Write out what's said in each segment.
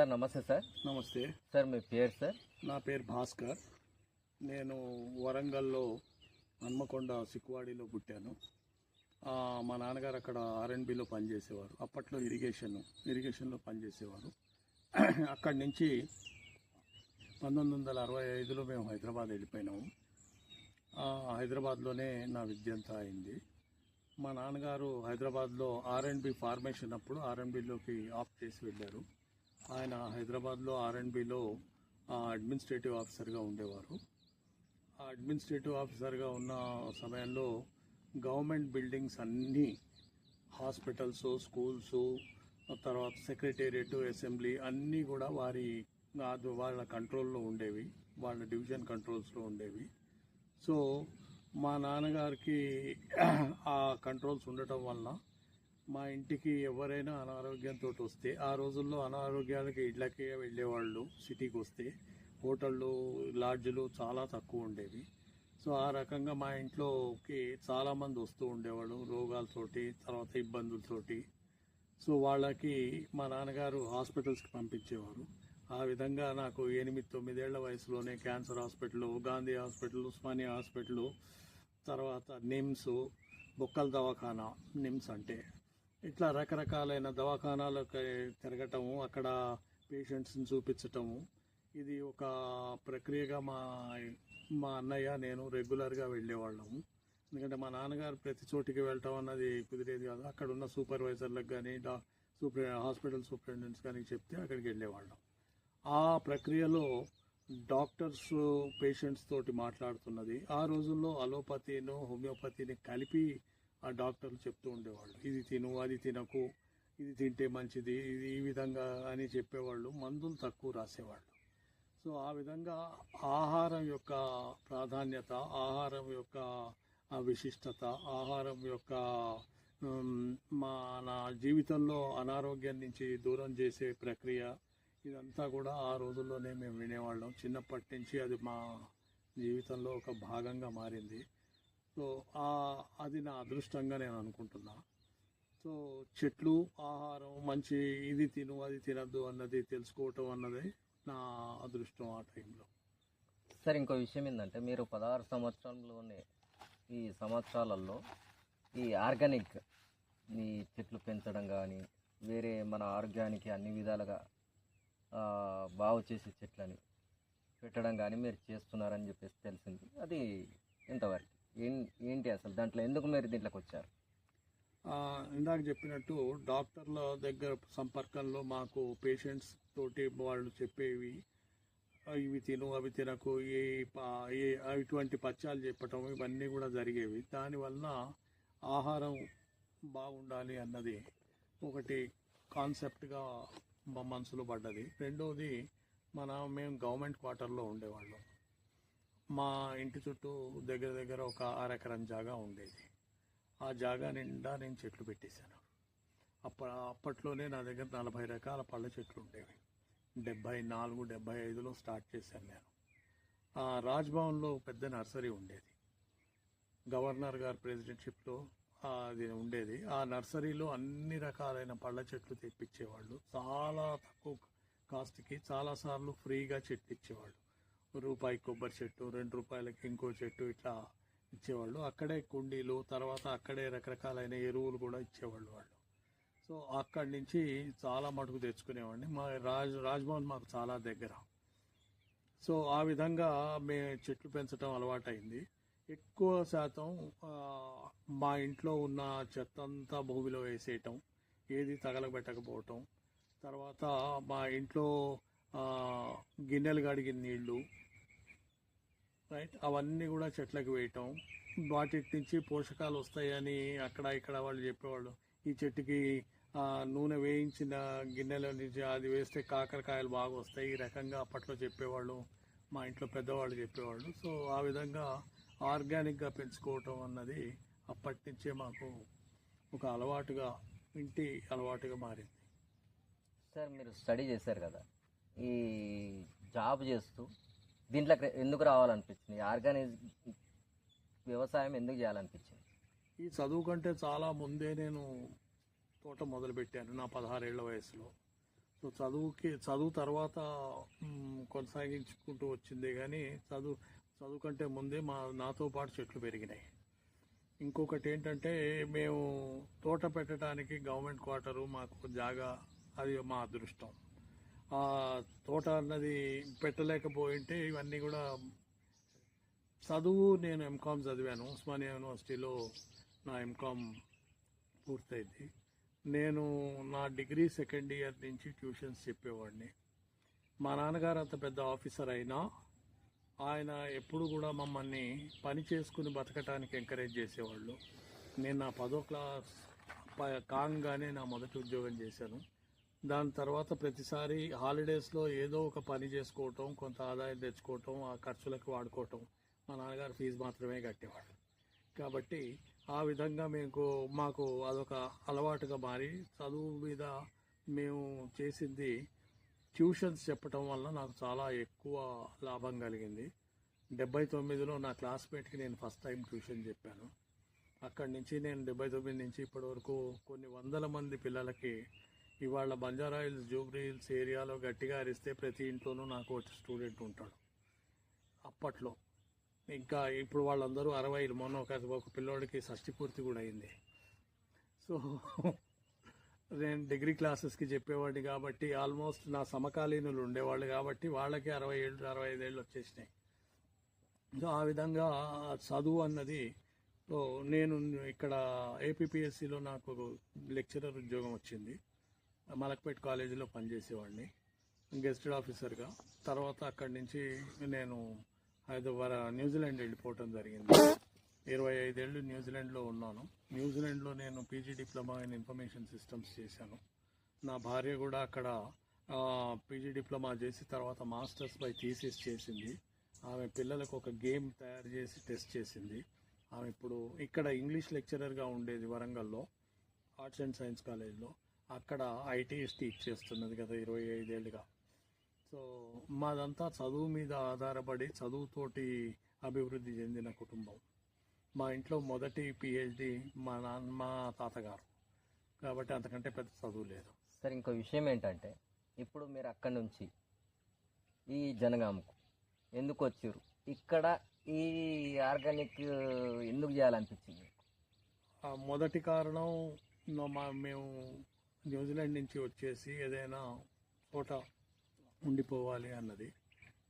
Sir నమస్తే sir. నమస్తే sir మీ పేరు సార్? నా పేరు భాస్కర్. నేను వరంగల్లో హన్మకొండ సిక్కువాడిలో పుట్టాను. మా నాన్నగారు అక్కడ ఆర్ఎండ్బిలో పనిచేసేవారు. అప్పట్లో ఇరిగేషన్లో పనిచేసేవారు. అక్కడి నుంచి 1965లో మేము హైదరాబాద్ వెళ్ళిపోయినాము. హైదరాబాద్లోనే నా విద్య అంతా అయింది. మా నాన్నగారు హైదరాబాద్లో ఆర్ఎండ్బి ఫార్మేషన్ అప్పుడు ఆర్ఎండ్బిలోకి ఆఫ్ చేసి వెళ్ళారు. ఆయన హైదరాబాద్లో ఆర్ఎండ్బిలో అడ్మినిస్ట్రేటివ్ ఆఫీసర్గా ఉండేవారు. ఆ అడ్మినిస్ట్రేటివ్ ఆఫీసర్గా ఉన్న సమయంలో గవర్నమెంట్ బిల్డింగ్స్ అన్నీ, హాస్పిటల్స్, స్కూల్స్, తర్వాత సెక్రటేరియట్, అసెంబ్లీ అన్నీ కూడా వాళ్ళ కంట్రోల్లో ఉండేవి, వాళ్ళ డివిజన్ కంట్రోల్స్లో ఉండేవి. సో మా నాన్నగారికి ఆ కంట్రోల్స్ ఉండటం వలన మా ఇంటికి ఎవరైనా అనారోగ్యంతో వస్తే, ఆ రోజుల్లో అనారోగ్యాలకి ఇళ్ళకే వెళ్ళేవాళ్ళు. సిటీకి వస్తే హోటళ్ళు, లాడ్జ్లు చాలా తక్కువ ఉండేవి. సో ఆ రకంగా మా ఇంట్లోకి చాలామంది వస్తూ ఉండేవాళ్ళు రోగాలతోటి, తర్వాత ఇబ్బందులతోటి. సో వాళ్ళకి మా నాన్నగారు హాస్పిటల్స్కి పంపించేవారు. ఆ విధంగా నాకు 8-9 ఏళ్ల వయసులోనే cancer hospital, Gandhi hospital, Osmania hospital, తర్వాత నిమ్స్, బొక్కల దవాఖానా, నిమ్స్ అంటే ఇట్లా రకరకాలైన దవాఖానాలకు తిరగటము, అక్కడ పేషెంట్స్ని చూపించటము, ఇది ఒక ప్రక్రియగా మా అన్నయ్య నేను రెగ్యులర్గా వెళ్ళేవాళ్ళము. ఎందుకంటే మా నాన్నగారు ప్రతి చోటికి వెళ్ళటం అన్నది కుదిరేది కాదు. అక్కడ ఉన్న సూపర్వైజర్లకు కానీ హాస్పిటల్ సూపరింటెండెంట్స్ కానీ చెప్తే అక్కడికి వెళ్ళేవాళ్ళం. ఆ ప్రక్రియలో డాక్టర్స్ పేషెంట్స్ తోటి మాట్లాడుతున్నది. ఆ రోజుల్లో అలోపతిను, హోమియోపతిని కలిపి ఆ డాక్టర్లు చెప్తూ ఉండేవాళ్ళు. ఇది తిను, అది తినకు, ఇది తింటే మంచిది, ఇది ఈ విధంగా అని చెప్పేవాళ్ళు. మందులు తక్కువ రాసేవాళ్ళు. సో ఆ విధంగా ఆహారం యొక్క ప్రాధాన్యత, ఆహారం యొక్క విశిష్టత, ఆహారం యొక్క నా జీవితంలో అనారోగ్యం నుంచి దూరం చేసే ప్రక్రియ, ఇదంతా కూడా ఆ రోజుల్లోనే మేము వినేవాళ్ళం. చిన్నప్పటి నుంచి అది మా జీవితంలో ఒక భాగంగా మారింది. సో అది నా అదృష్టంగా నేను అనుకుంటున్నా. సో చెట్లు, ఆహారం, మంచి ఇది తిను, అది తినద్దు అన్నది తెలుసుకోవటం అన్నది నా అదృష్టం ఆ టైంలో. సార్ ఇంకో విషయం ఏంటంటే, మీరు 16 సంవత్సరంలోనే ఈ సంవత్సరాలలో ఈ ఆర్గానిక్ ఈ చెట్లు పెంచడం కానీ, వేరే మన ఆరోగ్యానికి అన్ని విధాలుగా బాగు చేసే చెట్లని పెట్టడం కానీ మీరు చేస్తున్నారని చెప్పేసి తెలిసింది. అది ఎంతవరకు ఏంటి అసలు దాంట్లో ఎందుకు మీరు దీంట్లోకి వచ్చారు? ఇందాక చెప్పినట్టు డాక్టర్ల దగ్గర సంపర్కంలో మాకు పేషెంట్స్ తోటి వాళ్ళు చెప్పేవి, ఇవి తిను, అవి తినకు, ఇటువంటి పచ్చాలు చెప్పటం, ఇవన్నీ కూడా జరిగేవి. దానివల్ల ఆహారం బాగుండాలి అన్నది ఒకటి కాన్సెప్ట్గా మా మనసులో పడ్డది. రెండోది, మేము గవర్నమెంట్ క్వార్టర్లో ఉండేవాళ్ళం. మా ఇంటి చుట్టూ దగ్గర దగ్గర ఒక 6 ఎకరం జాగా ఉండేది. ఆ జాగా నిండా నేను చెట్లు పెట్టేశాను. అప్పట్లోనే నా దగ్గర 40 రకాల పళ్ళ చెట్లు ఉండేవి. 74-75లో స్టార్ట్ చేశాను నేను. రాజ్భవన్లో పెద్ద నర్సరీ ఉండేది. గవర్నర్ గారు ప్రెసిడెంట్షిప్లో అది ఉండేది. ఆ నర్సరీలో అన్ని రకాలైన పళ్ళ చెట్లు తెప్పించేవాళ్ళు. చాలా తక్కువ కాస్ట్కి, చాలాసార్లు ఫ్రీగా చెట్లు ఇచ్చేవాళ్ళు. రూపాయి కొబ్బరి చెట్టు, 2 రూపాయలకి ఇంకో చెట్టు, ఇట్లా ఇచ్చేవాళ్ళు. అక్కడే కుండీలు, తర్వాత అక్కడే రకరకాలైన ఎరువులు కూడా ఇచ్చేవాళ్ళు వాళ్ళు. సో అక్కడి నుంచి చాలా మటుకు తెచ్చుకునేవాడిని. మా రాజ్భవన్ మాకు చాలా దగ్గర. సో ఆ విధంగా మేము చెట్లు పెంచడం అలవాటైంది. ఎక్కువ శాతం మా ఇంట్లో ఉన్న చెత్త అంతా భూమిలో వేసేయటం, ఏది తగలబెట్టకపోవటం, తర్వాత మా ఇంట్లో గిన్నెలు కడిగిన నీళ్లు, రైట్, అవన్నీ కూడా చెట్లకు వేయటం. వాటి నుంచి పోషకాలు వస్తాయని అక్కడ ఇక్కడ వాళ్ళు చెప్పేవాళ్ళు. ఈ చెట్టుకి నూనె వేయించిన గిన్నెల నుంచి అది వేస్తే కాకరకాయలు బాగా వస్తాయి, ఈ రకంగా అప్పట్లో చెప్పేవాళ్ళు. మా ఇంట్లో పెద్దవాళ్ళు చెప్పేవాళ్ళు. సో ఆ విధంగా ఆర్గానిక్గా పెంచుకోవటం అన్నది అప్పటి నుంచే మాకు ఒక అలవాటుగా, ఇంటి అలవాటుగా మారింది. సార్ మీరు స్టడీ చేశారు కదా, ఈ జాబ్ చేస్తూ దీంట్లోకి ఎందుకు రావాలనిపించింది? ఆర్గానిక్ వ్యవసాయం ఎందుకు చేయాలనిపించింది? ఈ చదువు కంటే చాలా ముందే నేను తోట మొదలుపెట్టాను. నా 16 ఏళ్ల వయసులో సో చదువు తర్వాత కొనసాగించుకుంటూ వచ్చిందే కానీ చదువు కంటే ముందే నాతో పాటు చెట్లు పెరిగినాయి. ఇంకొకటి ఏంటంటే మేము తోట పెట్టడానికి గవర్నమెంట్ క్వార్టరు మాకు జాగా, అది మా అదృష్టం. ఆ తోట అన్నది పెట్టలేకపోయింటే ఇవన్నీ కూడా నేను ఎంకామ్ చదివాను. ఉస్మానియా యూనివర్సిటీలో నా ఎంకామ్ పూర్తయింది. నేను నా డిగ్రీ సెకండ్ ఇయర్ నుంచి ట్యూషన్స్ చెప్పేవాడిని. మా నాన్నగారు అంత పెద్ద ఆఫీసర్ అయినా ఆయన ఎప్పుడు కూడా మమ్మల్ని పని చేసుకుని బతకటానికి ఎంకరేజ్ చేసేవాళ్ళు. నేను నా 10వ క్లాస్ కాగానే నా మొదటి ఉద్యోగం చేశాను. దాని తర్వాత ప్రతిసారి హాలిడేస్లో ఏదో ఒక పని చేసుకోవటం, కొంత ఆదాయం తెచ్చుకోవటం, ఆ ఖర్చులకు వాడుకోవటం. మా నాన్నగారు ఫీజు మాత్రమే కట్టేవాడు. కాబట్టి ఆ విధంగా మాకు అదొక అలవాటుగా మారి చదువు మీద మేము చేసింది ట్యూషన్స్ చెప్పటం వల్ల నాకు చాలా ఎక్కువ లాభం కలిగింది. 79లో నా క్లాస్మేట్కి నేను ఫస్ట్ టైం ట్యూషన్ చెప్పాను. అక్కడి నుంచి నేను 79 నుంచి ఇప్పటి వరకు కొన్ని వందల మంది పిల్లలకి, ఇవాళ బంజారాహిల్స్, జూబ్లీ హిల్స్ ఏరియాలో గట్టిగా అరిస్తే ప్రతి ఇంట్లోనూ నాకు వచ్చి స్టూడెంట్ ఉంటాడు. అప్పట్లో ఇంకా ఇప్పుడు వాళ్ళందరూ 60, మొన్న ఒక పిల్లోడికి షష్టి పూర్తి కూడా అయింది. సో నేను డిగ్రీ క్లాసెస్కి చెప్పేవాడిని కాబట్టి ఆల్మోస్ట్ నా సమకాలీనులు ఉండేవాళ్ళు కాబట్టి వాళ్ళకి 60 ఏళ్ళు 65 ఏళ్ళు వచ్చేసినాయి. సో ఆ విధంగా చదువు అన్నది, సో నేను ఇక్కడ ఏపీపీఎస్సిలో నాకు లెక్చరర్ ఉద్యోగం వచ్చింది. మలక్పేట్ కాలేజీలో పనిచేసేవాడిని గెస్టెడ్ ఆఫీసర్గా. తర్వాత అక్కడి నుంచి నేను న్యూజిలాండ్ వెళ్ళిపోవటం జరిగింది. 25 ఏళ్ళు న్యూజిలాండ్లో ఉన్నాను. న్యూజిలాండ్లో నేను PG diploma in information systems చేశాను. నా భార్య కూడా అక్కడ పీజీ డిప్లొమా చేసి తర్వాత మాస్టర్స్ బై థీసిస్ చేసింది. ఆమె పిల్లలకు ఒక గేమ్ తయారు చేసి టెస్ట్ చేసింది. ఆమె ఇప్పుడు ఇక్కడ ఇంగ్లీష్ లెక్చరర్గా ఉండేది వరంగల్లో ఆర్ట్స్ అండ్ సైన్స్ కాలేజ్లో. అక్కడ ఐటీఎస్ టీచ్ చేస్తున్నది గత 25 ఏళ్ళుగా. సో మాదంతా చదువు మీద ఆధారపడి చదువుతోటి అభివృద్ధి చెందిన కుటుంబం. మా ఇంట్లో మొదటి పిహెచ్డి మా తాతగారు, కాబట్టి అంతకంటే పెద్ద చదువు లేదు. సార్ ఇంకో విషయం ఏంటంటే, ఇప్పుడు మీరు అక్కడి నుంచి ఈ జనగామకు ఎందుకు వచ్చారు? ఇక్కడ ఈ ఆర్గానిక్ ఎందుకు చేయాలనిపించింది? మొదటి కారణం మేము న్యూజిలాండ్ నుంచి వచ్చేసి ఏదైనా చోట ఉండిపోవాలి అన్నది.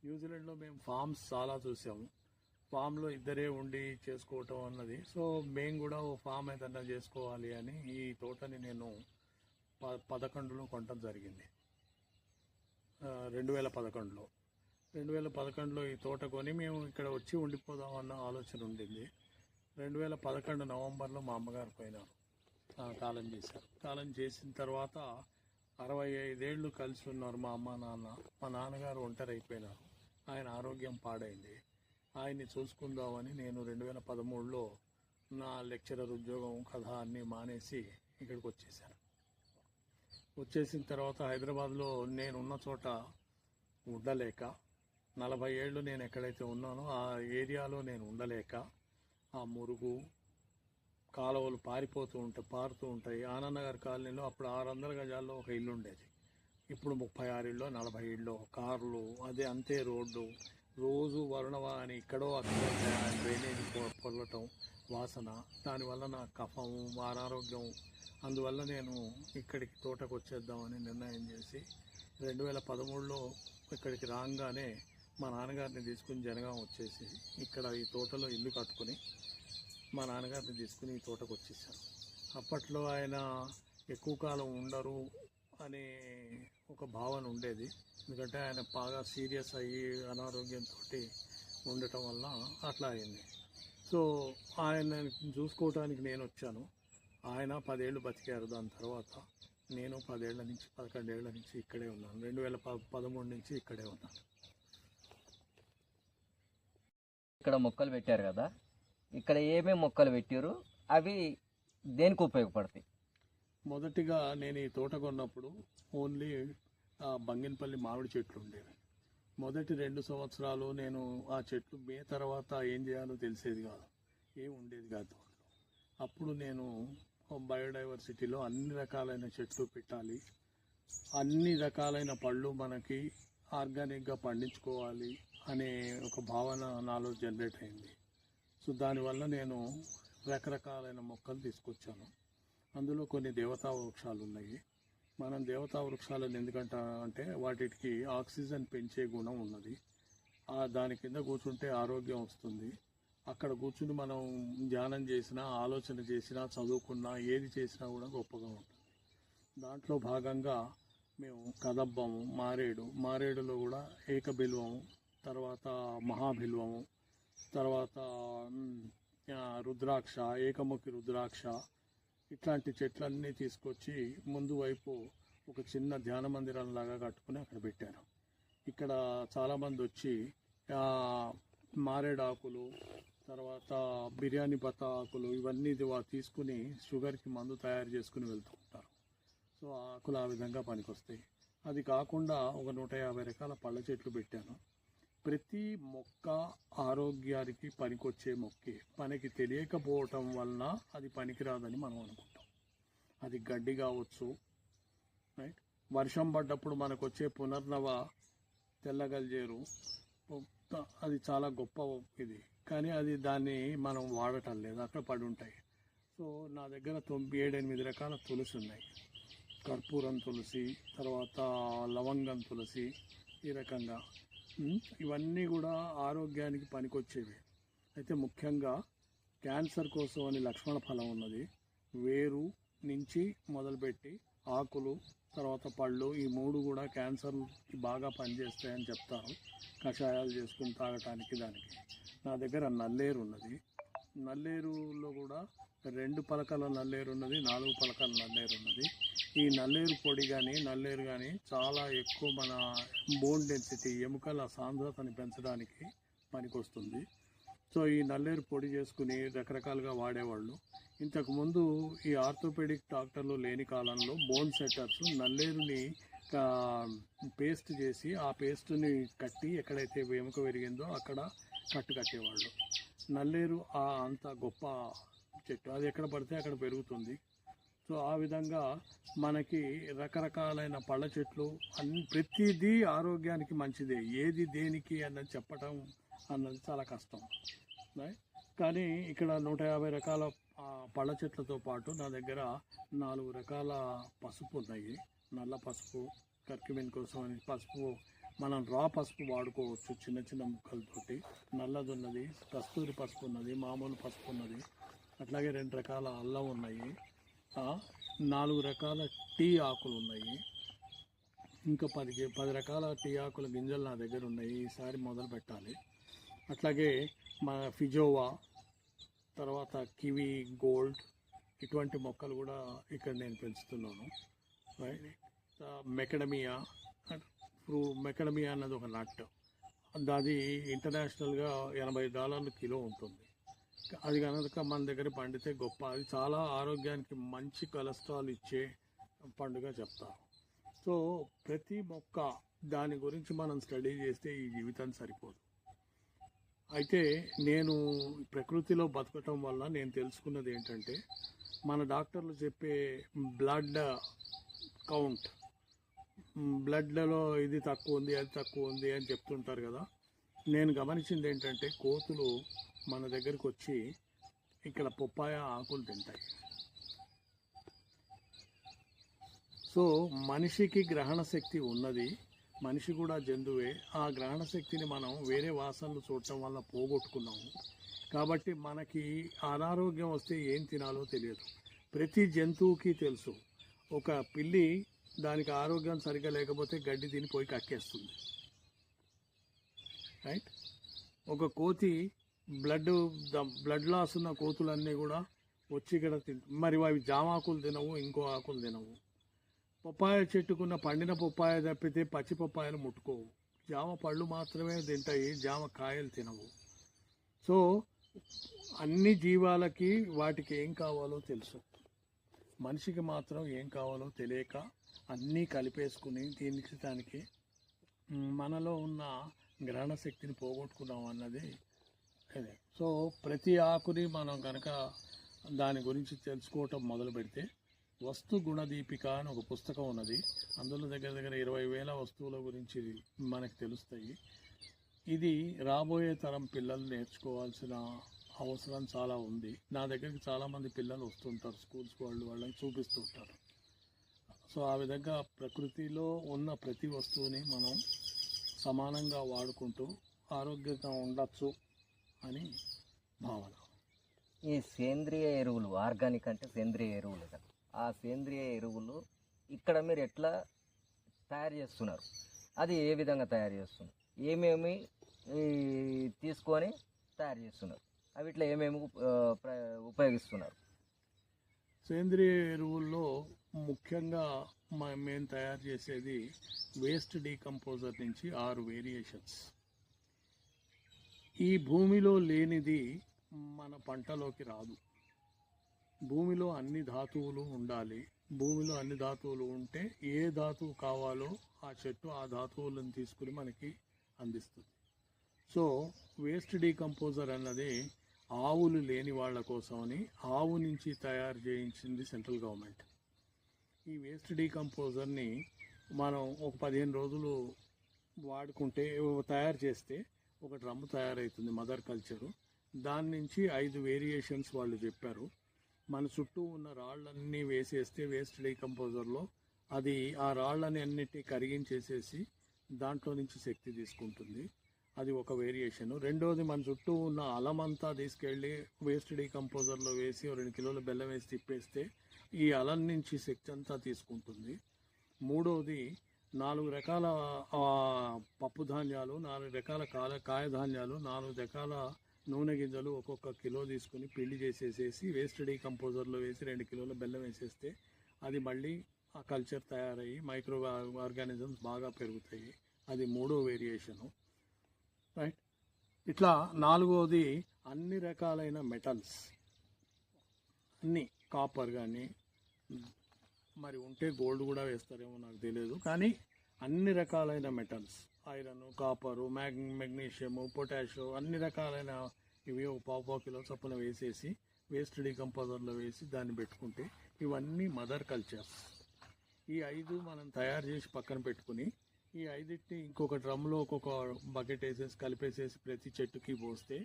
న్యూజిలాండ్లో మేము ఫామ్స్ చాలా చూసాము. ఫామ్లో ఇద్దరే ఉండి చేసుకోవటం అన్నది. సో మేము కూడా ఓ ఫామ్ ఏదన్నా చేసుకోవాలి అని ఈ తోటని నేను 11లో కొనటం జరిగింది. 2011లో 2011లో ఈ తోట కొని మేము ఇక్కడ వచ్చి ఉండిపోదామన్న ఆలోచన ఉండింది. 2011 నవంబర్లో మా అమ్మగారు పోయినారు, కాలం చేశారు. కాలం చేసిన తర్వాత 65 ఏళ్ళు కలిసి ఉన్నారు మా అమ్మ నాన్న. మా నాన్నగారు ఒంటరి అయిపోయినారు. ఆయన ఆరోగ్యం పాడైంది. ఆయన్ని చూసుకుందామని నేను 2013లో నా లెక్చరర్ ఉద్యోగం కథ అన్నీ మానేసి ఇక్కడికి వచ్చేసాను. వచ్చేసిన తర్వాత హైదరాబాద్లో నేనున్న చోట ఉండలేక, 40 ఏళ్ళు నేను ఎక్కడైతే ఉన్నానో ఆ ఏరియాలో నేను ఉండలేక, ఆ మురుగు కాలువలు పారుతూ ఉంటాయి. ఆనందనగర్ కాలనీలో అప్పుడు 600 గజాల్లో ఒక ఇల్లు ఉండేది. ఇప్పుడు 36 ఇళ్ళు 40 ఇళ్ళు, కార్లు, అదే అంతే రోడ్డు, రోజు వరుణవాణి ఇక్కడో అక్కడ డ్రైనేజ్ పొరలటం, వాసన, దానివల్ల నా కఫం, అనారోగ్యం. అందువల్ల నేను ఇక్కడికి తోటకు వచ్చేద్దామని నిర్ణయం చేసి 2013లో ఇక్కడికి రాగానే మా నాన్నగారిని తీసుకుని జనగాం వచ్చేసి ఇక్కడ ఈ తోటలో ఇల్లు కట్టుకుని మా నాన్నగారిని తీసుకుని ఈ తోటకు వచ్చేసాను. అప్పట్లో ఆయన ఎక్కువ కాలం ఉండరు అనే ఒక భావన ఉండేది. ఎందుకంటే ఆయన బాగా సీరియస్ అయ్యి అనారోగ్యంతో ఉండటం వల్ల అట్లా అయింది. సో ఆయన చూసుకోవడానికి నేను వచ్చాను. ఆయన 10 ఏళ్ళు బతికారు. దాని తర్వాత నేను 11 ఏళ్ల నుంచి ఇక్కడే ఉన్నాను. 2013 నుంచి ఇక్కడే ఉన్నాను. ఇక్కడ మొక్కలు పెట్టారు కదా, ఇక్కడ ఏమేమి మొక్కలు పెట్టారు, అవి దేనికి ఉపయోగపడతాయి? మొదటిగా నేను ఈ తోట కొన్నప్పుడు ఓన్లీ బంగినపల్లి మామిడి చెట్లు ఉండేవి. మొదటి 2 సంవత్సరాలు నేను ఆ చెట్లు తర్వాత ఏం చేయాలో తెలిసేది కాదు, ఏం ఉండేది కాదు తోటలో. అప్పుడు నేను బయోడైవర్సిటీలో అన్ని రకాలైన చెట్లు పెట్టాలి, అన్ని రకాలైన పళ్ళు మనకి ఆర్గానిక్గా పండించుకోవాలి అనే ఒక భావన నాలో జనరేట్ అయింది. సో దానివల్ల నేను రకరకాలైన మొక్కలు తీసుకొచ్చాను. అందులో కొన్ని దేవతా వృక్షాలు ఉన్నాయి. మనం దేవతా వృక్షాలను ఎందుకంటే వాటికి ఆక్సిజన్ పెంచే గుణం ఉన్నది. దాని కింద కూర్చుంటే ఆరోగ్యం వస్తుంది. అక్కడ కూర్చుని మనం ధ్యానం చేసినా, ఆలోచన చేసినా, చదువుకున్నా, ఏది చేసినా కూడా గొప్పగా ఉంటుంది. దాంట్లో భాగంగా మేము కదబ్బము, మారేడులో కూడా ఏకబిల్వము, తర్వాత మహాబిల్వము, తర్వాత రుద్రాక్ష, ఏకముఖి రుద్రాక్ష, ఇట్లాంటి చెట్లన్నీ తీసుకొచ్చి ముందు వైపు ఒక చిన్న ధ్యాన మందిరం లాగా కట్టుకుని అక్కడ పెట్టాను. ఇక్కడ చాలామంది వచ్చి మారేడాకులు, తర్వాత బిర్యానీ పత్తా ఆకులు ఇవన్నీ తీసుకుని షుగర్కి మందు తయారు చేసుకుని వెళ్తూ ఉంటారు. సో ఆ ఆకులు ఆ విధంగా పనికొస్తాయి. అది కాకుండా ఒక 150 రకాల పళ్ళ చెట్లు పెట్టాను. ప్రతి మొక్క ఆరోగ్యానికి పనికొచ్చే మొక్కే. మనకి తెలియకపోవటం వలన అది పనికిరాదని మనం అనుకుంటాం. అది గడ్డి కావచ్చు, రైట్. వర్షం పడ్డప్పుడు మనకు వచ్చే పునర్నవ తెల్లగల్జేరు, అది చాలా గొప్ప ఇది, కానీ అది దాన్ని మనం వాడటం లేదు, అక్కడ పడి ఉంటాయి. సో నా దగ్గర 7-8 రకాల తులసి ఉన్నాయి. కర్పూరం తులసి, తర్వాత లవంగం తులసి, ఈ రకంగా ఇవన్నీ కూడా ఆరోగ్యానికి పనికొచ్చేవి. అయితే ముఖ్యంగా క్యాన్సర్ కోసం అని లక్ష్మణ ఫలం ఉన్నది. వేరు నుంచి మొదలుపెట్టి ఆకులు, తర్వాత పళ్ళు, ఈ 3 కూడా క్యాన్సర్కి బాగా పనిచేస్తాయని చెప్తారు. కషాయాలు చేసుకుని తాగటానికి దానికి. నా దగ్గర నల్లేరు ఉన్నది. నల్లేరులో కూడా 2 పలకల నల్లేరు ఉన్నది, 4 పలకల నల్లేరు ఉన్నది. ఈ నల్లేరు పొడి కానీ నల్లేరు కానీ చాలా ఎక్కువ మన బోన్ డెన్సిటీ, ఎముకల సాంద్రతని పెంచడానికి పనికొస్తుంది. సో ఈ నల్లేరు పొడి చేసుకుని రకరకాలుగా వాడేవాళ్ళు. ఇంతకుముందు ఈ ఆర్థోపెడిక్ డాక్టర్లు లేని కాలంలో బోన్ సెట్టర్స్ నల్లేరుని పేస్ట్ చేసి ఆ పేస్ట్ని కట్టి ఎక్కడైతే ఎముక విరిగిందో అక్కడ కట్టేవాళ్ళు. నల్లేరు అంత గొప్ప చెట్టు, అది ఎక్కడ పడితే అక్కడ పెరుగుతుంది. సో ఆ విధంగా మనకి రకరకాలైన పళ్ళ చెట్లు ప్రతిదీ ఆరోగ్యానికి మంచిదే. ఏది దేనికి అన్నది చెప్పటం అన్నది చాలా కష్టం. కానీ ఇక్కడ 150 రకాల పళ్ళ చెట్లతో పాటు నా దగ్గర 4 రకాల పసుపు ఉన్నాయి. నల్ల పసుపు, కర్కిమిన్ కోసం అని పసుపు, మనం రా పసుపు వాడుకోవచ్చు చిన్న చిన్న ముక్కలతోటి. నల్లది ఉన్నది, కస్తూరి పసుపు ఉన్నది, మామూలు పసుపు ఉన్నది. అట్లాగే 2 రకాల అల్లం ఉన్నాయి, 4 రకాల టీ ఆకులు ఉన్నాయి. ఇంకా 10 రకాల టీ ఆకుల గింజలు నా దగ్గర ఉన్నాయి. ఈసారి మొదలు పెట్టాలి. అట్లాగే మన ఫిజోవా, తర్వాత కివి గోల్డ్, ఇటువంటి మొక్కలు కూడా ఇక్కడ నేను పెంచుతున్నాను. మెకడమియా అన్నది ఒక నట్, అది ఇంటర్నేషనల్గా $80 కిలో ఉంటుంది. అది కనుక మన దగ్గర పండితే గొప్ప. అది చాలా ఆరోగ్యానికి మంచి కొలెస్ట్రాల్ ఇచ్చే పండుగ చెప్తారు. సో ప్రతి మొక్క దాని గురించి మనం స్టడీ చేస్తే ఈ జీవితం సరిపోదు. అయితే నేను ప్రకృతిలో బతకటం వల్ల నేను తెలుసుకున్నది ఏంటంటే, మన డాక్టర్లు చెప్పే బ్లడ్ కౌంట్, బ్లడ్లలో ఇది తక్కువ ఉంది, అది తక్కువ ఉంది అని చెప్తుంటారు కదా. నేను గమనించింది ఏంటంటే, కోతులు మన దగ్గరికి వచ్చి ఇక్కడ పప్పాయ ఆకులు తింటాయి. సో మనిషికి గ్రహణ శక్తి ఉన్నది, మనిషి కూడా జంతువే. ఆ గ్రహణ శక్తిని మనం వేరే వాసనలు చూడటం వల్ల పోగొట్టుకున్నాము. కాబట్టి మనకి అనారోగ్యం వస్తే ఏం తినాలో తెలియదు. ప్రతి జంతువుకి తెలుసు, ఒక పిల్లి దానికి ఆరోగ్యం సరిగా లేకపోతే గడ్డి తిని పోయి కక్కేస్తుంది, రైట్. ఒక కోతి బ్లడ్ లాస్ ఉన్న కోతులన్నీ కూడా వచ్చి ఇక్కడ మరి అవి జామాకులు తినవు, ఇంకో ఆకులు తినవు. పప్పాయ చెట్టుకున్న పండిన పప్పాయ తప్పితే పచ్చి పప్పాయలు ముట్టుకోవు. జామ పళ్ళు మాత్రమే తింటాయి, జామ కాయలు తినవు. సో అన్ని జీవాలకి వాటికి ఏం కావాలో తెలుసు, మనిషికి మాత్రం ఏం కావాలో తెలియక అన్నీ కలిపేసుకుని దానికి మనలో ఉన్న గ్రహణ శక్తిని పోగొట్టుకున్నాం అన్నది అదే. సో ప్రతి ఆకుని మనం కనుక దాని గురించి తెలుసుకోవటం మొదలు పెడితే వస్తు గుణదీపిక అని ఒక పుస్తకం ఉన్నది. అందులో దగ్గర దగ్గర 20,000 వస్తువుల గురించి మనకు తెలుస్తాయి. ఇది రాబోయే తరం పిల్లలు నేర్చుకోవాల్సిన అవసరం చాలా ఉంది. నా దగ్గరికి చాలామంది పిల్లలు వస్తుంటారు, స్కూల్స్ వాళ్ళని చూపిస్తుంటారు. సో ఆ విధంగా ప్రకృతిలో ఉన్న ప్రతి వస్తువుని మనం సమానంగా వాడుకుంటూ ఆరోగ్యంగా ఉండొచ్చు అని భావన. ఈ సేంద్రియ ఎరువులు, ఆర్గానిక్ అంటే సేంద్రియ ఎరువులు కదా, ఆ సేంద్రియ ఎరువులు ఇక్కడ మీరు ఎట్లా తయారు చేస్తున్నారు? అది ఏ విధంగా తయారు చేస్తున్నారు? ఏమేమి తీసుకొని తయారు చేస్తున్నారు? అవి ఇట్లా ఏమేమి ఉపయోగిస్తున్నారు? సేంద్రియ ఎరువుల్లో ముఖ్యంగా మేము తయారు చేసేది వేస్ట్ డీకంపోజర్ నుంచి 6 వేరియేషన్స్. ఈ భూమిలో లేనిది మన పంటలోకి రాదు. భూమిలో అన్ని ధాతువులు ఉండాలి. భూమిలో అన్ని ధాతువులు ఉంటే ఏ ధాతువు కావాలో ఆ చెట్టు ఆ ధాతువులను తీసుకుని మనకి అందిస్తుంది. సో వేస్ట్ డీకంపోజర్ అన్నది ఆవులు లేని వాళ్ళ కోసమని ఆవు నుంచి తయారు చేయించింది సెంట్రల్ గవర్నమెంట్. ఈ వేస్ట్ డీకంపోజర్ని మనం ఒక 15 రోజులు వాడుకుంటే, తయారు చేస్తే ఒక డ్రమ్ము తయారవుతుంది మదర్ కల్చరు. దాని నుంచి 5 వేరియేషన్స్ వాళ్ళు చెప్పారు. మన చుట్టూ ఉన్న రాళ్ళన్నీ వేసేస్తే వేస్ట్ డీకంపోజర్లో అది ఆ రాళ్ళని అన్నిటినీ కరిగించేసేసి దాంట్లో నుంచి శక్తి తీసుకుంటుంది. అది ఒక వేరియేషను. రెండోది, మన చుట్టూ ఉన్న అలమంతా తీసుకెళ్ళి వేస్ట్ డీకంపోజర్లో వేసి 2 కిలోల బెల్లం వేసి తిప్పేస్తే ఈ అలం నుంచి శక్తి అంతా తీసుకుంటుంది. మూడోది, 4 రకాల పప్పు ధాన్యాలు, 4 రకాల కాయధాన్యాలు, 4 రకాల నూనె గింజలు ఒక్కొక్క కిలో తీసుకుని పిండి చేసేసేసి వేస్ట్ డీకంపోజర్లో వేసి 2 కిలోల బెల్లం వేసేస్తే అది మళ్ళీ ఆ కల్చర్ తయారయ్యి మైక్రో ఆర్గానిజమ్స్ బాగా పెరుగుతాయి. అది 3వ వేరియేషను. రైట్. ఇట్లా 4వది, అన్ని రకాలైన మెటల్స్, అన్ని కాపర్ కానీ, మరి ఉంటే గోల్డ్ కూడా వేస్తారేమో నాకు తెలియదు, కానీ అన్ని రకాలైన మెటల్స్, ఐరన్, కాపరు, మెగ్నీషియము, పొటాషియం, అన్ని రకాలైన ఇవి ఒక పావు కిలో చొప్పున వేసేసి వేస్ట్ డీకంపోజర్లో వేసి దాన్ని పెట్టుకుంటే ఇవన్నీ మదర్ కల్చర్స్. ఈ 5 మనం తయారు చేసి పక్కన పెట్టుకుని ఈ 5టిని ఇంకొక డ్రమ్లో ఒక్కొక్క బకెట్ వేసేసి కలిపేసేసి ప్రతి చెట్టుకి పోస్తే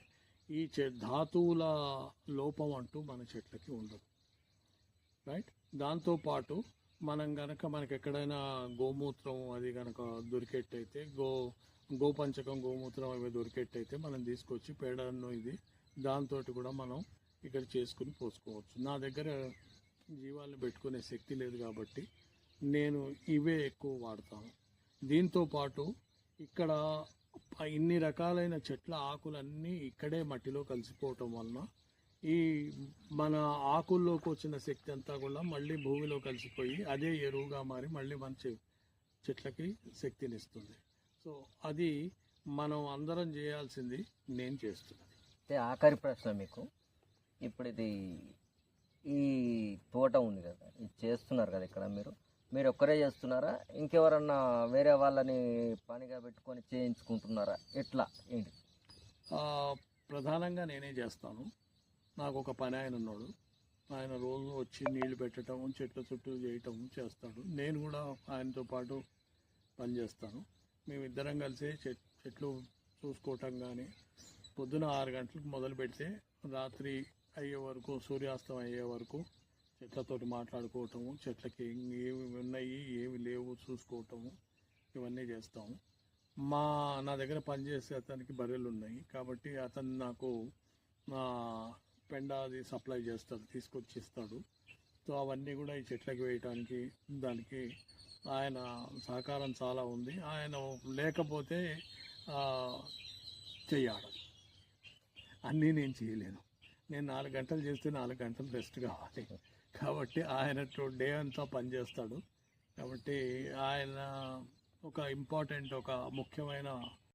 ఈ ధాతువుల లోపం అంటూ మన చెట్లకి ఉండదు. రైట్. దాంతోపాటు మనం కనుక మనకి ఎక్కడైనా గోమూత్రం అది కనుక దొరికేట్టయితే, గోపంచకం గోమూత్రం అవి దొరికేట్టయితే మనం తీసుకొచ్చి పేడను ఇది దాంతో కూడా మనం ఇక్కడ చేసుకుని పోసుకోవచ్చు. నా దగ్గర జీవాలను పెట్టుకునే శక్తి లేదు కాబట్టి నేను ఇవే ఎక్కువ వాడతాను. దీంతోపాటు ఇక్కడ ఇన్ని రకాలైన చెట్ల ఆకులన్నీ ఇక్కడే మట్టిలో కలిసిపోవటం వలన ఈ మన ఆకుల్లోకి వచ్చిన శక్తి అంతా కూడా మళ్ళీ భూమిలో కలిసిపోయి అదే ఎరువుగా మారి మళ్ళీ మన చెట్లకి శక్తినిస్తుంది. సో అది మనం అందరం చేయాల్సింది, నేను చేస్తున్నది. అయితే ఆఖరి ప్రశ్న మీకు, ఇప్పుడు ఇది ఈ తోట ఉంది కదా, ఇది చేస్తున్నారు కదా ఇక్కడ, మీరు ఒక్కరే చేస్తున్నారా? ఇంకెవరన్నా వేరే వాళ్ళని పనిగా పెట్టుకొని చేయించుకుంటున్నారా? ఎట్లా ఏంటి? ప్రధానంగా నేనే చేస్తాను. నాకు ఒక పని ఆయన ఉన్నాడు. ఆయన రోజు వచ్చి నీళ్లు పెట్టడం, చెట్ల చుట్టూ చేయటం చేస్తాడు. నేను కూడా ఆయనతో పాటు పనిచేస్తాను. మేమిద్దరం కలిసి చెట్లు చూసుకోవటం కానీ, పొద్దున 6 గంటలకు మొదలు పెడితే రాత్రి అయ్యే వరకు, సూర్యాస్తం అయ్యే వరకు చెట్లతోటి మాట్లాడుకోవటము, చెట్లకి ఏమి ఉన్నాయి ఏమి లేవు చూసుకోవటము, ఇవన్నీ చేస్తాము. నా దగ్గర పనిచేసే అతనికి బర్రెలు ఉన్నాయి కాబట్టి అతను నాకు పెండ అది సప్లై చేస్తాడు, తీసుకొచ్చి ఇస్తాడు. సో అవన్నీ కూడా ఈ చెట్లకి వేయటానికి దానికి ఆయన సహకారం చాలా ఉంది. ఆయన లేకపోతే చెయ్యాలి, అన్నీ నేను చేయలేను. నేను 4 గంటలు చేస్తే 4 గంటలు రెస్ట్ కావాలి. కాబట్టి ఆయన డే అంతా పనిచేస్తాడు. కాబట్టి ఆయన ఒక ముఖ్యమైన